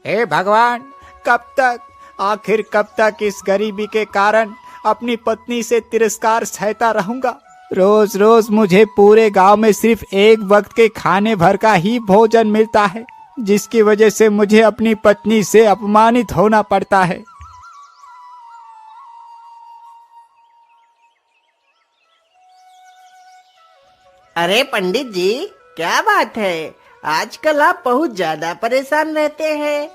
हे भगवान, कब तक, आखिर कब तक इस गरीबी के कारण अपनी पत्नी से तिरस्कार सहता रहूंगा। रोज रोज मुझे पूरे गांव में सिर्फ एक वक्त के खाने भर का ही भोजन मिलता है, जिसकी वजह से मुझे अपनी पत्नी से अपमानित होना पड़ता है। अरे पंडित जी, क्या बात है, आजकल आप बहुत ज्यादा परेशान रहते हैं।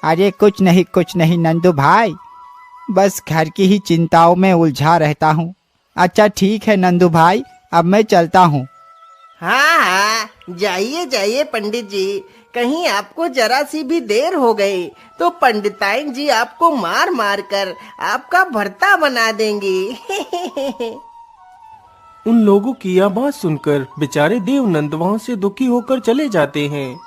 अरे कुछ नहीं नंदू भाई, बस घर की ही चिंताओं में उलझा रहता हूँ। अच्छा ठीक है नंदू भाई, अब मैं चलता हूँ। हाँ हाँ, जाइए जाइए पंडित जी, कहीं आपको जरा सी भी देर हो गई तो पंडिताइन जी आपको मार मार कर आपका भर्ता बना देंगी। उन लोगों की यह बात सुनकर बेचारे देवनंद वहां से दुखी होकर चले जाते हैं।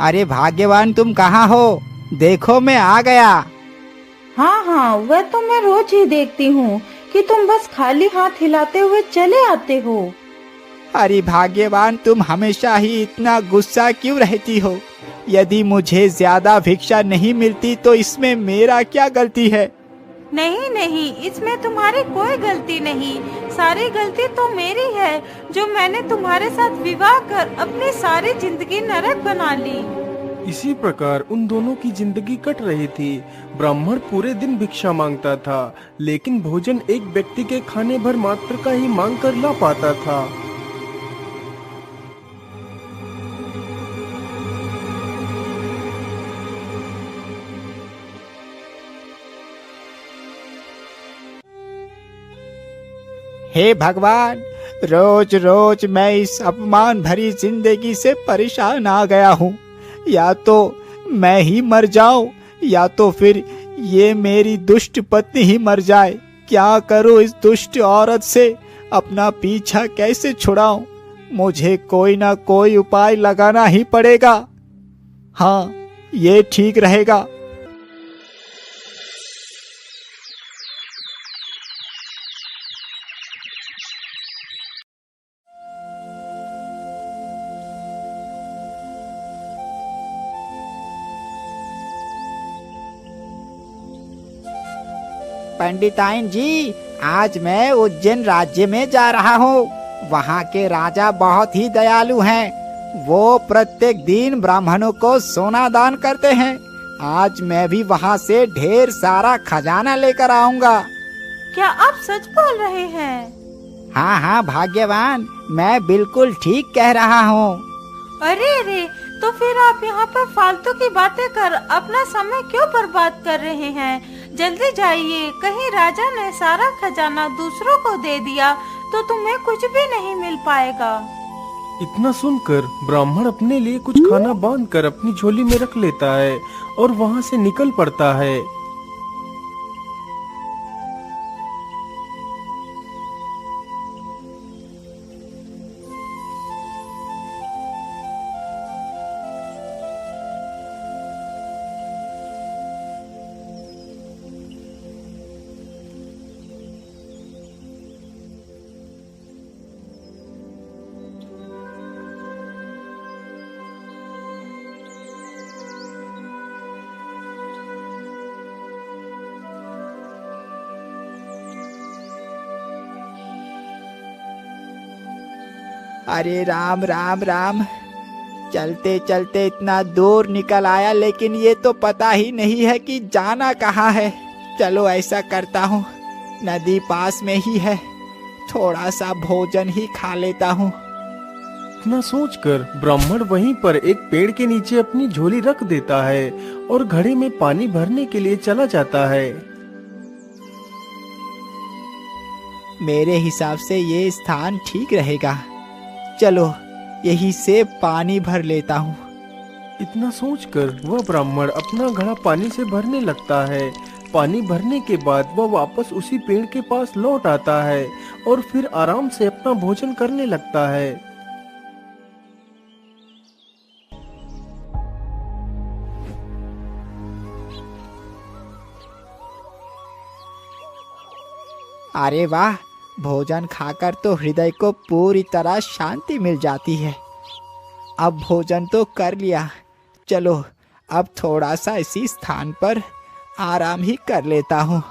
अरे भाग्यवान, तुम कहाँ हो? देखो मैं आ गया। हाँ हाँ, वह तो मैं रोज ही देखती हूँ कि तुम बस खाली हाथ हिलाते हुए चले आते हो। अरे भाग्यवान, तुम हमेशा ही इतना गुस्सा क्यों रहती हो? यदि मुझे ज्यादा भिक्षा नहीं मिलती तो इसमें मेरा क्या गलती है? नहीं नहीं, इसमें तुम्हारी कोई गलती नहीं, सारी गलती तो मेरी है जो मैंने तुम्हारे साथ विवाह कर अपनी सारी जिंदगी नरक बना ली। इसी प्रकार उन दोनों की जिंदगी कट रही थी। ब्राह्मण पूरे दिन भिक्षा मांगता था, लेकिन भोजन एक व्यक्ति के खाने भर मात्र का ही मांग कर ला पाता था। हे भगवान, रोज रोज मैं इस अपमान भरी जिंदगी से परेशान आ गया हूँ। या तो मैं ही मर जाऊं या तो फिर ये मेरी दुष्ट पत्नी ही मर जाए। क्या करूं इस दुष्ट औरत से? अपना पीछा कैसे छुड़ाऊं? मुझे कोई ना कोई उपाय लगाना ही पड़ेगा। हाँ, ये ठीक रहेगा। पंडिताइन जी, आज मैं उज्जैन राज्य में जा रहा हूँ। वहाँ के राजा बहुत ही दयालु हैं। वो प्रत्येक दिन ब्राह्मणों को सोना दान करते हैं। आज मैं भी वहाँ से ढेर सारा खजाना लेकर आऊंगा। क्या आप सच बोल रहे हैं? हाँ हाँ भाग्यवान, मैं बिल्कुल ठीक कह रहा हूँ। अरे अरे, तो फिर आप यहाँ पर फालतू की बातें कर अपना समय क्यों बर्बाद कर रहे हैं? जल्दी जाइए, कहीं राजा ने सारा खजाना दूसरों को दे दिया तो तुम्हें कुछ भी नहीं मिल पाएगा। इतना सुनकर ब्राह्मण अपने लिए कुछ खाना बांधकर अपनी झोली में रख लेता है और वहां से निकल पड़ता है। अरे राम राम राम, चलते चलते इतना दूर निकल आया, लेकिन ये तो पता ही नहीं है कि जाना कहाँ है। चलो ऐसा करता हूँ, नदी पास में ही है, थोड़ा सा भोजन ही खा लेता हूँ। इतना सोचकर ब्राह्मण वहीं पर एक पेड़ के नीचे अपनी झोली रख देता है और घड़े में पानी भरने के लिए चला जाता है। मेरे हिसाब से ये स्थान ठीक रहेगा। चलो यहीं से पानी भर लेता हूँ। इतना सोचकर वह ब्राह्मण अपना घड़ा पानी से भरने लगता है। पानी भरने के बाद वह वापस उसी पेड़ के पास लौट आता है और फिर आराम से अपना भोजन करने लगता है। अरे वाह, भोजन खाकर तो हृदय को पूरी तरह शांति मिल जाती है। अब भोजन तो कर लिया, चलो अब थोड़ा सा इसी स्थान पर आराम ही कर लेता हूँ।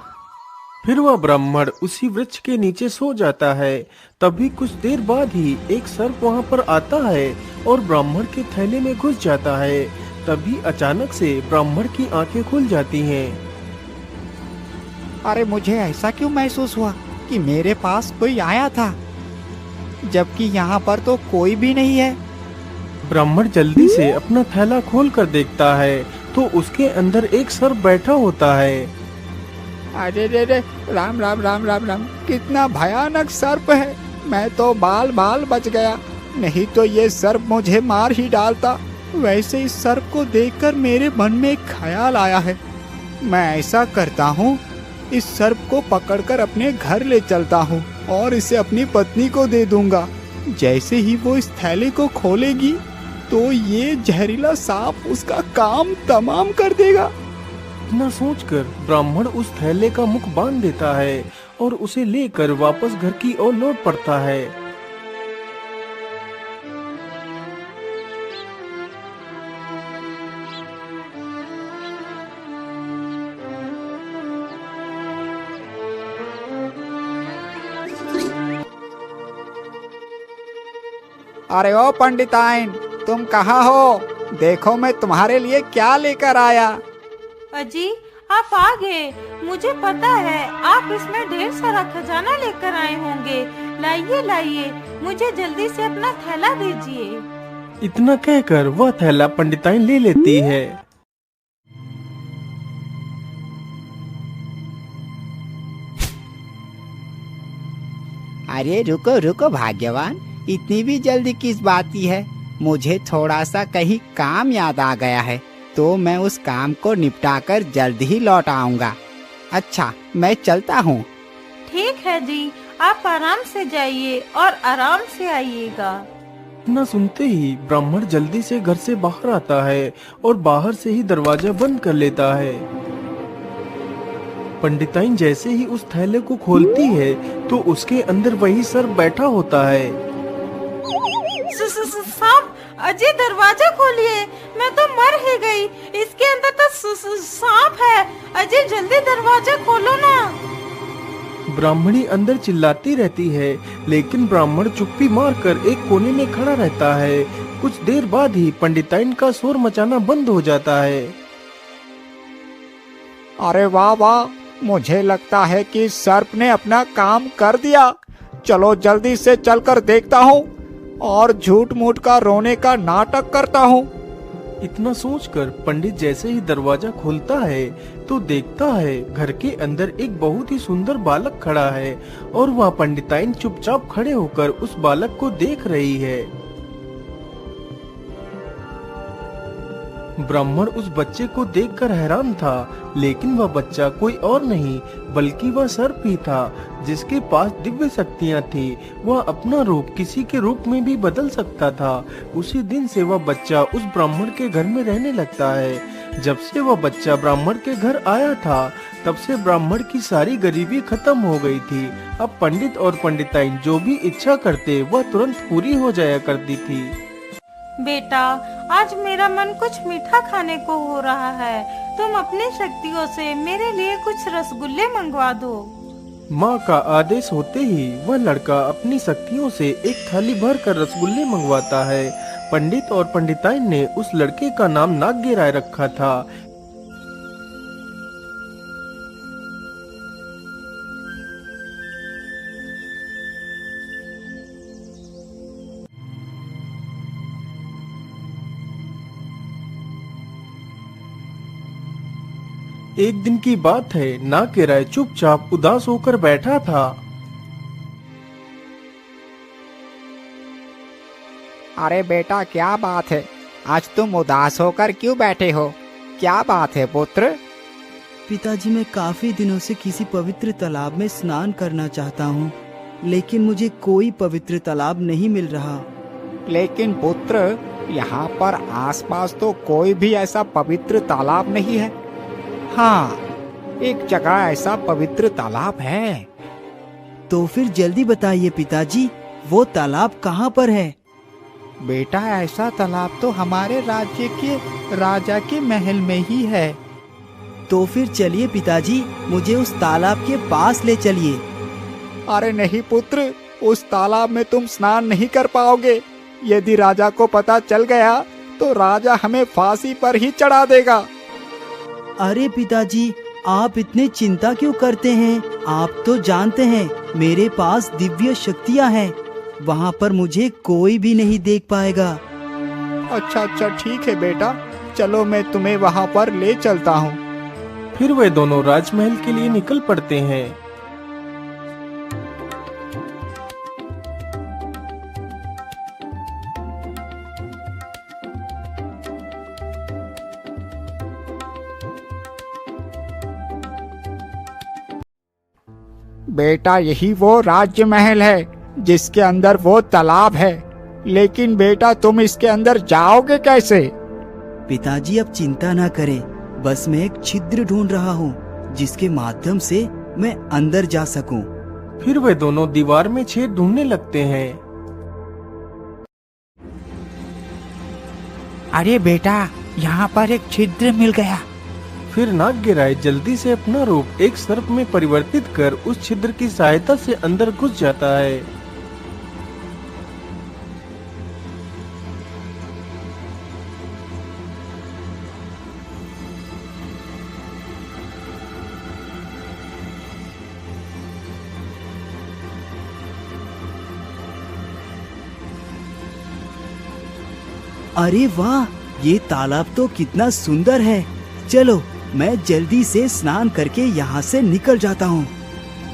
फिर वह ब्राह्मण उसी वृक्ष के नीचे सो जाता है। तभी कुछ देर बाद ही एक सर्प वहाँ पर आता है और ब्राह्मण के थैले में घुस जाता है। तभी अचानक से ब्राह्मण की आंखें खुल जाती हैं। अरे मुझे ऐसा क्यों महसूस हुआ कि मेरे पास कोई आया था, जबकि यहाँ पर तो कोई भी नहीं है। ब्राह्मण जल्दी से अपना थैला खोल कर देखता है तो उसके अंदर एक सर्प बैठा होता है। अरे रे रे, राम राम राम राम राम, कितना भयानक सर्प है। मैं तो बाल बाल बच गया, नहीं तो ये सर्प मुझे मार ही डालता। वैसे इस सर्प को देखकर मेरे मन में एक ख्याल आया है। मैं ऐसा करता हूँ, इस सर्प को पकड़कर अपने घर ले चलता हूँ और इसे अपनी पत्नी को दे दूंगा। जैसे ही वो इस थैले को खोलेगी तो ये जहरीला सांप उसका काम तमाम कर देगा। इतना सोचकर ब्राह्मण उस थैले का मुख बांध देता है और उसे लेकर वापस घर की ओर लौट पड़ता है। अरे ओ पंडिताइन, तुम कहाँ हो? देखो मैं तुम्हारे लिए क्या लेकर आया। अजी, आप आ गए। मुझे पता है आप इसमें ढेर सारा खजाना लेकर आए होंगे। लाइए लाइए, मुझे जल्दी से अपना थैला दीजिए। इतना कहकर वह थैला पंडिताइन ले लेती है। अरे रुको रुको भाग्यवान, इतनी भी जल्दी किस बात की है? मुझे थोड़ा सा कहीं काम याद आ गया है, तो मैं उस काम को निपटाकर जल्द ही लौट आऊंगा। अच्छा, मैं चलता हूँ। ठीक है जी, आप आराम से जाइए और आराम से आइएगा। इतना सुनते ही ब्राह्मण जल्दी से घर से बाहर आता है और बाहर से ही दरवाजा बंद कर लेता है। पंडिताइन जैसे ही उस थैले को खोलती है तो उसके अंदर वही सर्प बैठा होता है। सांप, अजय दरवाजा खोलिए, मैं तो मर ही गई। इसके अंदर तो सांप है। अजय जल्दी दरवाजा खोलो ना। ब्राह्मणी अंदर चिल्लाती रहती है, लेकिन ब्राह्मण चुप्पी मारकर एक कोने में खड़ा रहता है। कुछ देर बाद ही पंडिताइन का शोर मचाना बंद हो जाता है। अरे वाह वाह, मुझे लगता है कि सर्प ने अपना काम कर दिया। चलो जल्दी से चलकर देखता हूँ और झूठ मूठ का रोने का नाटक करता हूँ। इतना सोचकर पंडित जैसे ही दरवाजा खोलता है तो देखता है घर के अंदर एक बहुत ही सुंदर बालक खड़ा है और वह पंडिताइन चुपचाप खड़े होकर उस बालक को देख रही है। ब्राह्मण उस बच्चे को देखकर हैरान था, लेकिन वह बच्चा कोई और नहीं बल्कि वह सर्प ही था, जिसके पास दिव्य शक्तियां थी। वह अपना रूप किसी के रूप में भी बदल सकता था। उसी दिन से वह बच्चा उस ब्राह्मण के घर में रहने लगता है। जब से वह बच्चा ब्राह्मण के घर आया था, तब से ब्राह्मण की सारी गरीबी खत्म हो गई थी। अब पंडित और पंडिताइन जो भी इच्छा करते वह तुरंत पूरी हो जाया करती थी। बेटा, आज मेरा मन कुछ मीठा खाने को हो रहा है। तुम अपनी शक्तियों से मेरे लिए कुछ रसगुल्ले मंगवा दो। माँ का आदेश होते ही वह लड़का अपनी शक्तियों से एक थाली भर कर रसगुल्ले मंगवाता है। पंडित और पंडिताइन ने उस लड़के का नाम नाग्य राय रखा था। एक दिन की बात है, नाग्य राय चुपचाप उदास होकर बैठा था। अरे बेटा, क्या बात है? आज तुम उदास होकर क्यों बैठे हो? क्या बात है पुत्र? पिताजी, मैं काफी दिनों से किसी पवित्र तालाब में स्नान करना चाहता हूँ, लेकिन मुझे कोई पवित्र तालाब नहीं मिल रहा। लेकिन पुत्र, यहाँ पर आसपास तो कोई भी ऐसा पवित्र तालाब नहीं है। हाँ, एक जगह ऐसा पवित्र तालाब है। तो फिर जल्दी बताइए पिताजी, वो तालाब कहाँ पर है? बेटा ऐसा तालाब तो हमारे राज्य के राजा के महल में ही है। तो फिर चलिए पिताजी, मुझे उस तालाब के पास ले चलिए। अरे नहीं पुत्र, उस तालाब में तुम स्नान नहीं कर पाओगे। यदि राजा को पता चल गया तो राजा हमें फांसी पर ही चढ़ा देगा। अरे पिताजी, आप इतने चिंता क्यों करते हैं? आप तो जानते हैं मेरे पास दिव्य शक्तियाँ हैं, वहाँ पर मुझे कोई भी नहीं देख पाएगा। अच्छा ठीक है बेटा, चलो मैं तुम्हें वहाँ पर ले चलता हूँ। फिर वे दोनों राजमहल के लिए निकल पड़ते हैं। बेटा यही वो राज्य महल है जिसके अंदर वो तालाब है, लेकिन बेटा तुम इसके अंदर जाओगे कैसे? पिताजी अब चिंता ना करें, बस मैं एक छिद्र ढूंढ रहा हूँ जिसके माध्यम से मैं अंदर जा सकूं। फिर वे दोनों दीवार में छेद ढूंढने लगते हैं। अरे बेटा, यहाँ पर एक छिद्र मिल गया। फिर नागराय जल्दी से अपना रूप एक सर्प में परिवर्तित कर उस छिद्र की सहायता से अंदर घुस जाता है। अरे वाह, ये तालाब तो कितना सुंदर है। चलो मैं जल्दी से स्नान करके यहाँ से निकल जाता हूँ।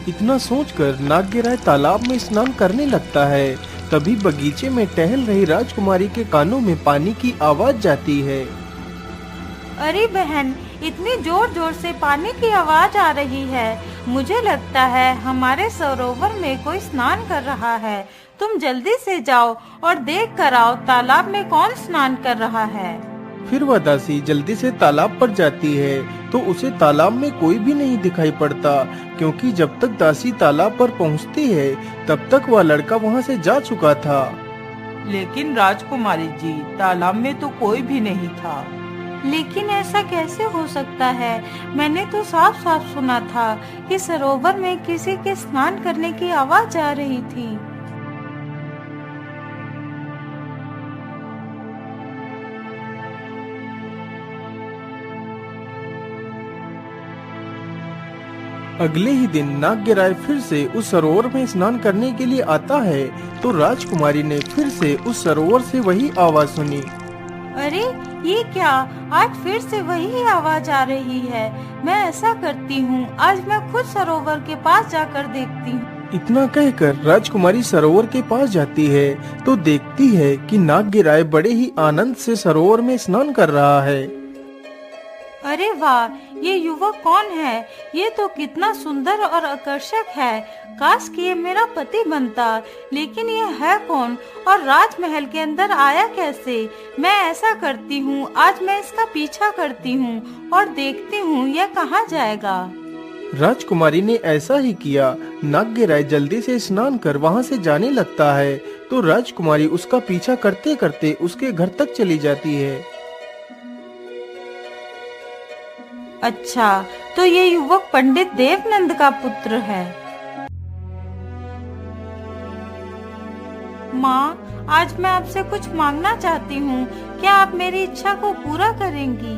इतना सोचकर नागराय तालाब में स्नान करने लगता है। तभी बगीचे में टहल रही राजकुमारी के कानों में पानी की आवाज जाती है। अरे बहन, इतनी जोर जोर से पानी की आवाज आ रही है। मुझे लगता है हमारे सरोवर में कोई स्नान कर रहा है। तुम जल्दी से जाओ और देख कर आओ तालाब में कौन स्नान कर रहा है। फिर वह दासी जल्दी से तालाब पर जाती है तो उसे तालाब में कोई भी नहीं दिखाई पड़ता, क्योंकि जब तक दासी तालाब पर पहुंचती है तब तक वह लड़का वहां से जा चुका था। लेकिन राजकुमारी जी, तालाब में तो कोई भी नहीं था। लेकिन ऐसा कैसे हो सकता है? मैंने तो साफ साफ सुना था कि सरोवर में किसी के स्नान करने की आवाज आ रही थी। अगले ही दिन नागराय फिर से उस सरोवर में स्नान करने के लिए आता है तो राजकुमारी ने फिर से उस सरोवर से वही आवाज सुनी। अरे ये क्या, आज फिर से वही आवाज आ रही है। मैं ऐसा करती हूँ, आज मैं खुद सरोवर के पास जाकर देखती हूँ। इतना कहकर राजकुमारी सरोवर के पास जाती है तो देखती है कि नागराय बड़े ही आनंद से सरोवर में स्नान कर रहा है। अरे वाह, ये युवक कौन है? ये तो कितना सुंदर और आकर्षक है। काश कि ये मेरा पति बनता। लेकिन ये है कौन और राजमहल के अंदर आया कैसे? मैं ऐसा करती हूँ, आज मैं इसका पीछा करती हूँ और देखती हूँ यह कहाँ जाएगा। राजकुमारी ने ऐसा ही किया। नागराय जल्दी से स्नान कर वहाँ से जाने लगता है तो राजकुमारी उसका पीछा करते करते उसके घर तक चली जाती है। अच्छा, तो ये युवक पंडित देवनंद का पुत्र है। माँ, आज मैं आपसे कुछ मांगना चाहती हूँ। क्या आप मेरी इच्छा को पूरा करेंगी?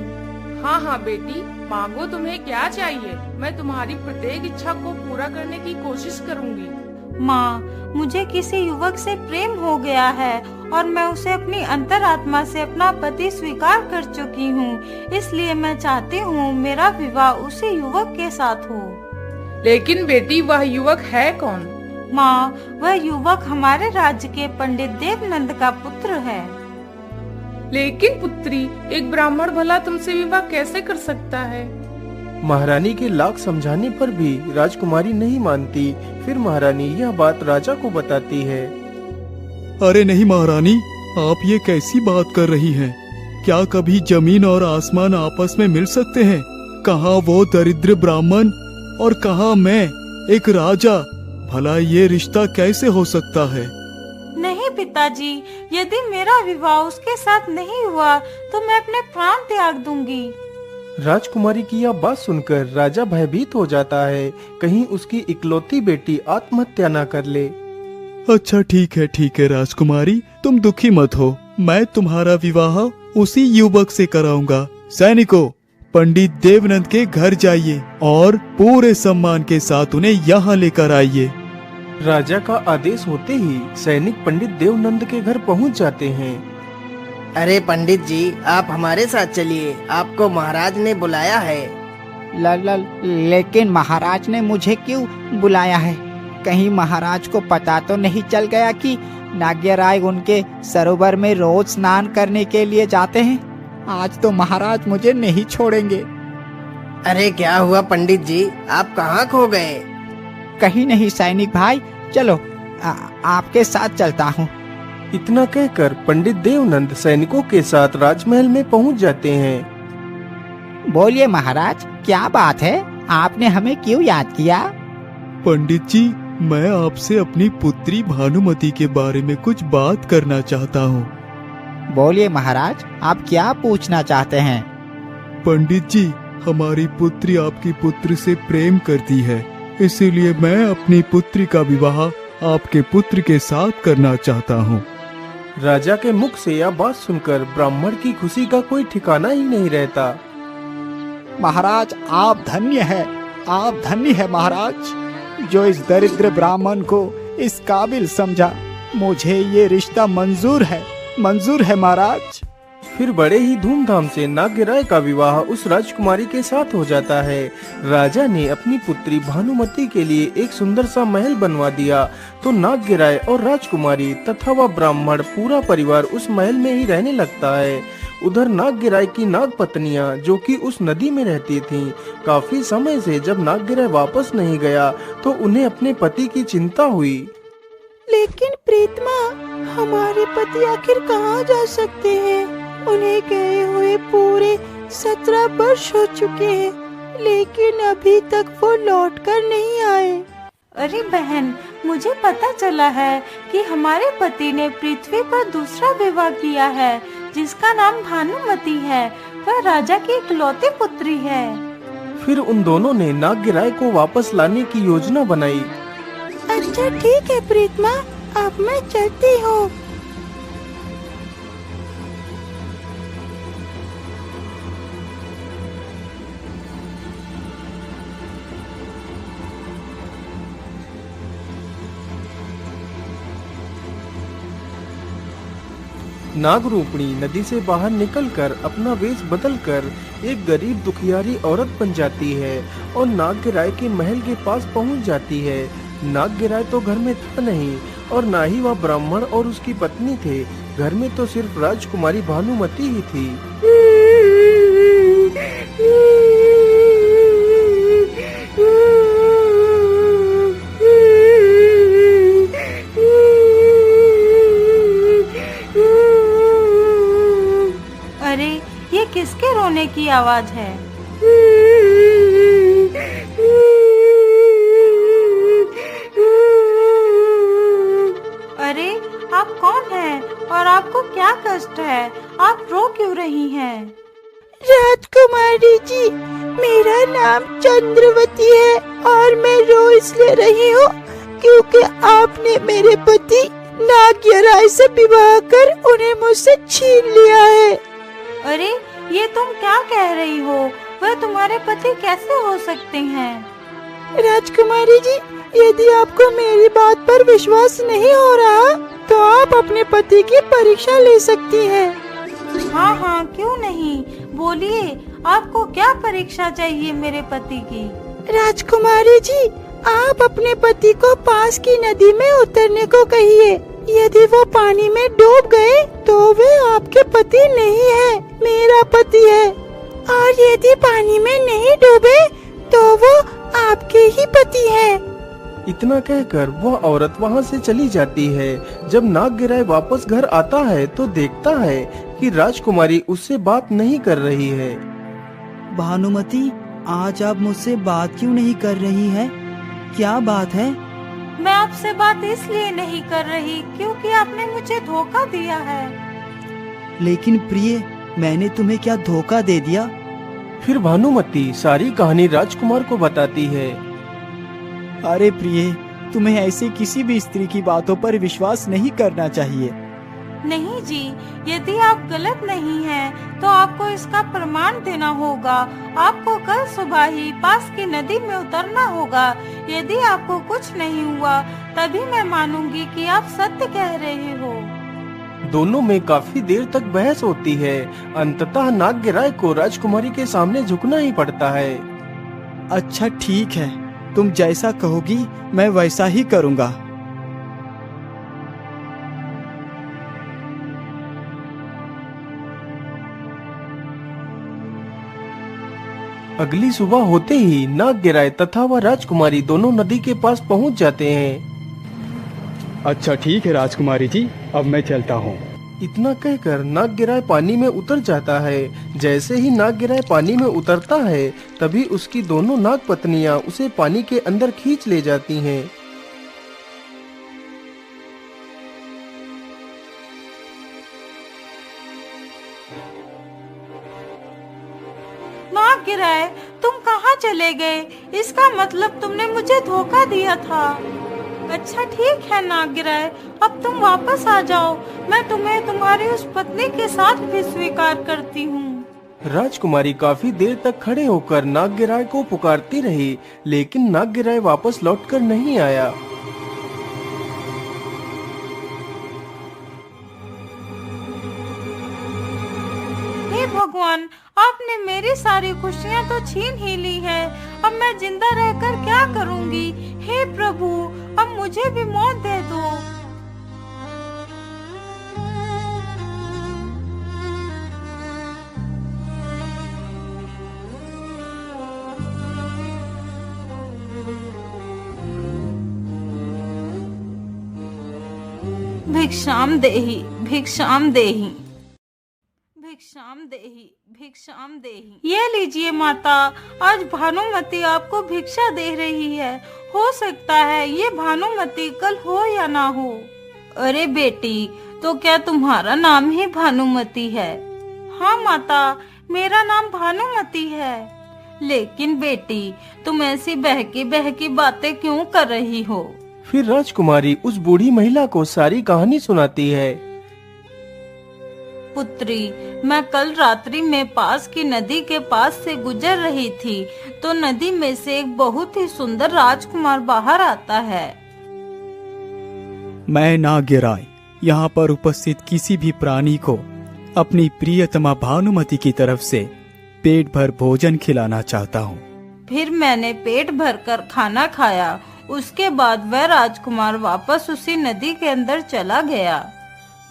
हाँ बेटी, मांगो, तुम्हें क्या चाहिए। मैं तुम्हारी प्रत्येक इच्छा को पूरा करने की कोशिश करूँगी। माँ, मुझे किसी युवक से प्रेम हो गया है और मैं उसे अपनी अंतरात्मा से अपना पति स्वीकार कर चुकी हूँ। इसलिए मैं चाहती हूँ मेरा विवाह उसी युवक के साथ हो। लेकिन बेटी, वह युवक है कौन? माँ, वह युवक हमारे राज्य के पंडित देवनंद का पुत्र है। लेकिन पुत्री, एक ब्राह्मण भला तुमसे विवाह कैसे कर सकता है? महारानी के लाख समझाने पर भी राजकुमारी नहीं मानती। फिर महारानी यह बात राजा को बताती है। अरे नहीं महारानी, आप ये कैसी बात कर रही हैं? क्या कभी जमीन और आसमान आपस में मिल सकते हैं? कहाँ वो दरिद्र ब्राह्मण और कहाँ मैं, एक राजा। भला ये रिश्ता कैसे हो सकता है? नहीं पिताजी, यदि मेरा विवाह उसके साथ नहीं हुआ तो मैं अपने प्राण त्याग दूंगी। राजकुमारी की यह बात सुनकर राजा भयभीत हो जाता है, कहीं उसकी इकलौती बेटी आत्महत्या न कर ले। अच्छा ठीक है राजकुमारी, तुम दुखी मत हो। मैं तुम्हारा विवाह उसी युवक से कराऊंगा। सैनिकों, पंडित देवनंद के घर जाइए और पूरे सम्मान के साथ उन्हें यहाँ लेकर आइए। राजा का आदेश होते ही सैनिक पंडित देवनंद के घर पहुँच जाते हैं। अरे पंडित जी, आप हमारे साथ चलिए, आपको महाराज ने बुलाया है। लेकिन महाराज ने मुझे क्यों बुलाया है? कहीं महाराज को पता तो नहीं चल गया कि नाग्यराय उनके सरोवर में रोज स्नान करने के लिए जाते हैं? आज तो महाराज मुझे नहीं छोड़ेंगे। अरे क्या हुआ पंडित जी, आप कहाँ खो गए? कहीं नहीं सैनिक भाई, चलो आपके साथ चलता हूँ। इतना कहकर पंडित देवनंद सैनिकों के साथ राजमहल में पहुंच जाते हैं। बोलिए महाराज, क्या बात है? आपने हमें क्यों याद किया? पंडित जी, मैं आपसे अपनी पुत्री भानुमति के बारे में कुछ बात करना चाहता हूँ। बोलिए महाराज, आप क्या पूछना चाहते हैं? पंडित जी, हमारी पुत्री आपकी पुत्र से प्रेम करती है, इसीलिए मैं अपनी पुत्री का विवाह आपके पुत्र के साथ करना चाहता हूँ। राजा के मुख से यह बात सुनकर ब्राह्मण की खुशी का कोई ठिकाना ही नहीं रहता। महाराज, आप धन्य है महाराज, जो इस दरिद्र ब्राह्मण को इस काबिल समझा। मुझे ये रिश्ता मंजूर है महाराज। फिर बड़े ही धूमधाम से नाग्यराय का विवाह उस राजकुमारी के साथ हो जाता है। राजा ने अपनी पुत्री भानुमति के लिए एक सुंदर सा महल बनवा दिया, तो नाग्यराय और राजकुमारी तथा वह ब्राह्मण पूरा परिवार उस महल में ही रहने लगता है। उधर नाग्यराय की नाग पत्नियां, जो कि उस नदी में रहती थीं, काफी समय से जब नाग्यराय वापस नहीं गया तो उन्हें अपने पति की चिंता हुई। लेकिन प्रीतमा, हमारे पति आखिर कहाँ जा सकते हैं? उन्हें गए हुए पूरे 17 वर्ष हो चुके हैं, लेकिन अभी तक वो लौटकर नहीं आए। अरे बहन, मुझे पता चला है कि हमारे पति ने पृथ्वी पर दूसरा विवाह किया है, जिसका नाम भानुमति है। वह राजा की इकलौती पुत्री है। फिर उन दोनों ने नाग्यराय को वापस लाने की योजना बनाई। अच्छा ठीक है प्रीतमा, अब मैं चलती हूँ। नागरूपणी नदी से बाहर निकलकर अपना वेश बदलकर एक गरीब दुखियारी औरत बन जाती है और नाग्यराय के महल के पास पहुंच जाती है। नाग्यराय तो घर में था नहीं और ना ही वह ब्राह्मण और उसकी पत्नी थे। घर में तो सिर्फ राजकुमारी भानुमति ही थी। अरे, ये किसके रोने की आवाज है? अरे, आप कौन हैं और आपको क्या कष्ट है? आप रो क्यों रही हैं? राजकुमारी जी, मेरा नाम चंद्रवती है और मैं रो इसलिए रही हूँ क्योंकि आपने मेरे पति नाग्यराय से विवाह कर उन्हें मुझसे छीन लिया है। अरे, ये तुम क्या कह रही हो? वह तुम्हारे पति कैसे हो सकते हैं? राजकुमारी जी, यदि आपको मेरी बात पर विश्वास नहीं हो रहा तो आप अपने पति की परीक्षा ले सकती हैं। हाँ हाँ, क्यों नहीं, बोलिए, आपको क्या परीक्षा चाहिए मेरे पति की? राजकुमारी जी, आप अपने पति को पास की नदी में उतरने को कहिए। यदि वो पानी में डूब गए तो वे आपके पति नहीं है, मेरा पति है। और यदि पानी में नहीं डूबे तो वो आपके ही पति है। इतना कहकर वह औरत वहाँ से चली जाती है। जब नाग्यराय वापस घर आता है तो देखता है कि राजकुमारी उससे बात नहीं कर रही है। भानुमति, आज आप मुझसे बात क्यों नहीं कर रही है? क्या बात है? मैं आपसे बात इसलिए नहीं कर रही क्योंकि आपने मुझे धोखा दिया है। लेकिन प्रिय, मैंने तुम्हें क्या धोखा दे दिया? फिर भानुमति सारी कहानी राजकुमार को बताती है। अरे प्रिय, तुम्हें ऐसे किसी भी स्त्री की बातों पर विश्वास नहीं करना चाहिए। नहीं जी, यदि आप गलत नहीं हैं, तो आपको इसका प्रमाण देना होगा। आपको कल सुबह ही पास की नदी में उतरना होगा। यदि आपको कुछ नहीं हुआ, तभी मैं मानूंगी कि आप सत्य कह रहे हो। दोनों में काफी देर तक बहस होती है। अंततः नागराय को राजकुमारी के सामने झुकना ही पड़ता है। अच्छा ठीक है, तुम जैसा कहोगी मैं वैसा ही करूँगा। अगली सुबह होते ही नागराय तथा वह राजकुमारी दोनों नदी के पास पहुंच जाते हैं। अच्छा ठीक है राजकुमारी जी, अब मैं चलता हूँ। इतना कहकर नागराय पानी में उतर जाता है। जैसे ही नागराय पानी में उतरता है, तभी उसकी दोनों नाग पत्नियां उसे पानी के अंदर खींच ले जाती हैं। नागराय, तुम कहाँ चले गए? इसका मतलब तुमने मुझे धोखा दिया था। अच्छा ठीक है नागराय, अब तुम वापस आ जाओ। मैं तुम्हें तुम्हारी उस पत्नी के साथ भी स्वीकार करती हूँ। राजकुमारी काफी देर तक खड़े होकर नागराय को पुकारती रही, लेकिन नागराय वापस लौटकर नहीं आया। हे भगवान, आपने मेरी सारी खुशियाँ तो छीन ही ली है। अब मैं जिंदा रहकर क्या करूँगी? हे प्रभु, अब मुझे भी मौत दे दो। भिक्षाम देहि, भिक्षाम देहि, भिक्षाम देहि, भिक्षाम देहि। ये लीजिए माता, आज भानुमति आपको भिक्षा दे रही है। हो सकता है ये भानुमति कल हो या ना हो। अरे बेटी, तो क्या तुम्हारा नाम ही भानुमति है? हाँ माता, मेरा नाम भानुमति है। लेकिन बेटी, तुम ऐसी बहकी बातें क्यों कर रही हो? फिर राजकुमारी उस बूढ़ी महिला को सारी कहानी सुनाती है। पुत्री, मैं कल रात्रि में पास की नदी के पास से गुजर रही थी, तो नदी में से एक बहुत ही सुंदर राजकुमार बाहर आता है। मैं नागराय यहाँ पर उपस्थित किसी भी प्राणी को अपनी प्रियतमा भानुमति की तरफ से पेट भर भोजन खिलाना चाहता हूँ। फिर मैंने पेट भरकर खाना खाया। उसके बाद वह राजकुमार वापस उसी नदी के अंदर चला गया।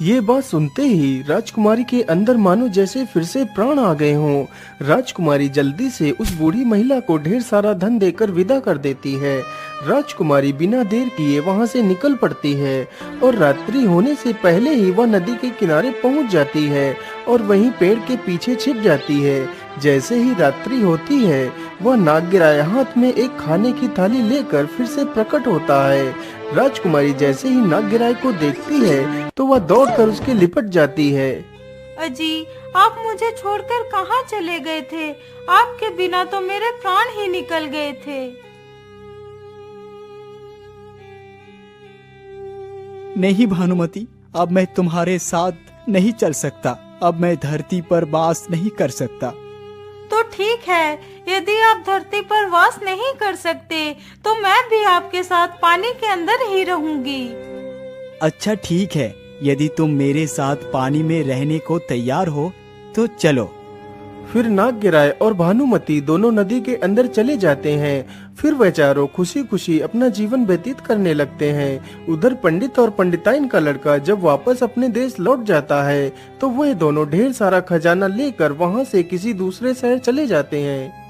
ये बात सुनते ही राजकुमारी के अंदर मानो जैसे फिर से प्राण आ गए हों। राजकुमारी जल्दी से उस बूढ़ी महिला को ढेर सारा धन देकर विदा कर देती है। राजकुमारी बिना देर किए वहाँ से निकल पड़ती है और रात्रि होने से पहले ही वह नदी के किनारे पहुँच जाती है और वहीं पेड़ के पीछे छिप जाती है। जैसे ही रात्रि होती है, वह नागराय हाथ में एक खाने की थाली लेकर फिर से प्रकट होता है। राजकुमारी जैसे ही नागराय को देखती है, तो वह दौड़कर उसके लिपट जाती है। अजी, आप मुझे छोड़कर कहाँ चले गए थे? आपके बिना तो मेरे प्राण ही निकल गए थे। नहीं भानुमति, अब मैं तुम्हारे साथ नहीं चल सकता। अब मैं धरती पर वास नहीं कर सकता। तो ठीक है, यदि आप धरती पर वास नहीं कर सकते, तो मैं भी आपके साथ पानी के अंदर ही रहूंगी। अच्छा ठीक है, यदि तुम मेरे साथ पानी में रहने को तैयार हो तो चलो। फिर नागराय और भानुमति दोनों नदी के अंदर चले जाते हैं। फिर वे चारों खुशी खुशी अपना जीवन व्यतीत करने लगते हैं। उधर पंडित और पंडिताइन का लड़का जब वापस अपने देश लौट जाता है, तो वह दोनों ढेर सारा खजाना लेकर वहां से किसी दूसरे शहर चले जाते हैं।